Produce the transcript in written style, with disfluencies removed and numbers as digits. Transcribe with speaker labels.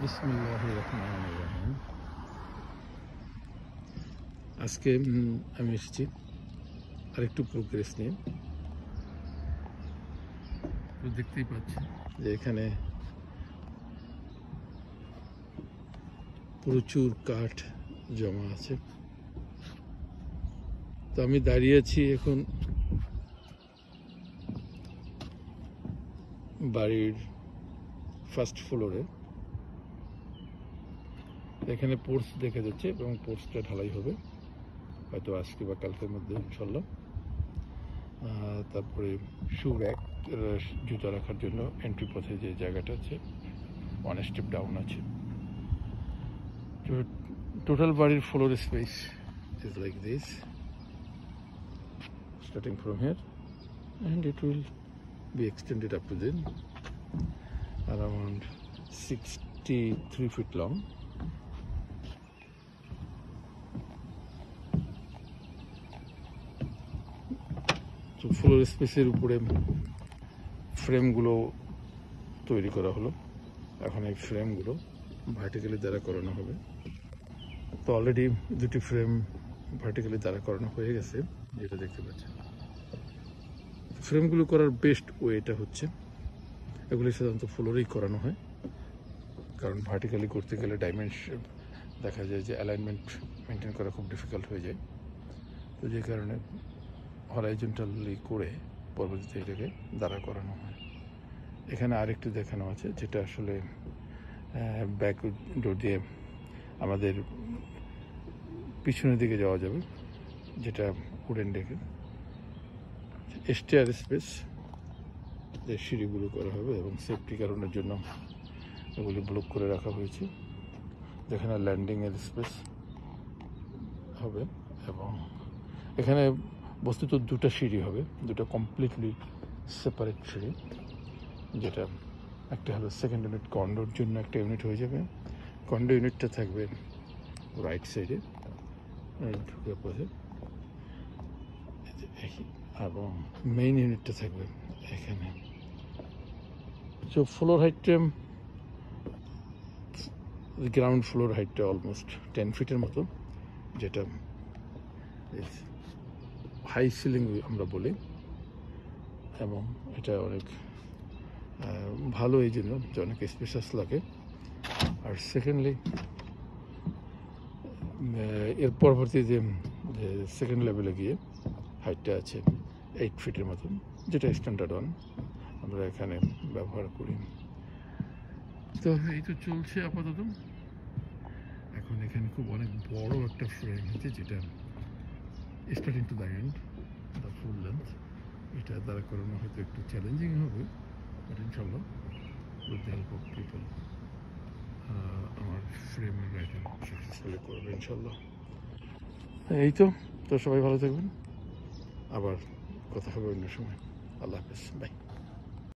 Speaker 1: বিসমিল্লাহির রহমানির রহিম। আজকে আমি এসেছি আরেকটু প্রোগ্রেস নিয়ে। তো দেখতেই পাচ্ছি যে এখানে প্রচুর কাঠ জমা আছে। তো আমি দাঁড়িয়ে আছি এখন বাড়ির ফার্স্ট ফ্লোরে। এখানে পোর্চ দেখা যাচ্ছে এবং পোর্চটা ঢালাই হবে হয়তো আজকে বা কালকের মধ্যে ইনশাল্লাহ। তারপরে শু র্যাক, জুতা রাখার জন্য এন্ট্রি পথে যে জায়গাটা আছে, 1 স্টেপ ডাউন আছে। তো টোটাল বাড়ির floor space is like this, starting from here, and it will be extended up to then around 63 feet long. তো ফ্লোর স্পেসের উপরে ফ্রেমগুলো তৈরি করা হলো। এখন এই ফ্রেমগুলো ভার্টিক্যালি দ্বারা করানো হবে। তো অলরেডি দুটি ফ্রেম ভার্টিক্যালি দ্বারা করানো হয়ে গেছে, যেটা দেখতে পাচ্ছেন। ফ্রেমগুলো করার বেস্ট ওয়েটা হচ্ছে, এগুলি সাধারণত ফ্লোরেই করানো হয়, কারণ ভার্টিক্যালি করতে গেলে ডাইমেনশন দেখা যায় যে অ্যালাইনমেন্ট মেনটেন করা খুব ডিফিকাল্ট হয়ে যায়। তো যে কারণে হরাইজন্টালি করে পরবর্তীতে এটাকে দাঁড়া করানো হয়। এখানে আরেকটু দেখানো আছে, যেটা আসলে ব্যাক ডোর দিয়ে আমাদের পিছনের দিকে যাওয়া যাবে, যেটা উডেন ডেকে স্টেয়ার স্পেস, যে সিঁড়িগুলো করা হবে এবং সেফটি কারণের জন্য এগুলি ব্লক করে রাখা হয়েছে, যেখানে ল্যান্ডিংয়ের স্পেস হবে। এবং এখানে বস্তুত দুটো সিঁড়ি হবে, দুটো কমপ্লিটলি সেপারেট সিঁড়ি, যেটা একটা হলো সেকেন্ড ইউনিট কন্ডোর জন্য একটা ইউনিট হয়ে যাবে। কন্ডো ইউনিটটা থাকবে রাইট সাইডে ঢুকে পড়ে, এবং মেইন ইউনিটটা থাকবে এখানে। তো ফ্লোর হাইটটা, গ্রাউন্ড ফ্লোর হাইটটা অলমোস্ট 10 ফিটের মতো, যেটা হাই সিলিং আমরা বলি, এবং এটা অনেক ভালো এই জন্য যে অনেক স্পেশাস লাগে। আর সেকেন্ডলি এর পরবর্তী যে সেকেন্ড লেভেলে গিয়ে হাইটটা আছে 8 ফিটের মতন, যেটা স্ট্যান্ডার্ড ওয়ান আমরা এখানে ব্যবহার করি। তো এই তো চলছে আপাতত। এখন এখানে খুব অনেক বড় একটা ফ্রেম আছে, যেটা starting to the end, the full length. এটা দ্বারা করানো হয়তো একটু চ্যালেঞ্জিং হবে, বাট ইনশাল্লাহ with the help of people আমার ফ্রেমের রাইটার সাকসেসফুলি করবে ইনশাল্লাহ। এই তো সবাই ভালো থাকবেন, আবার কথা হবে অন্য সময়। আল্লাহ হাফেজ, বাই।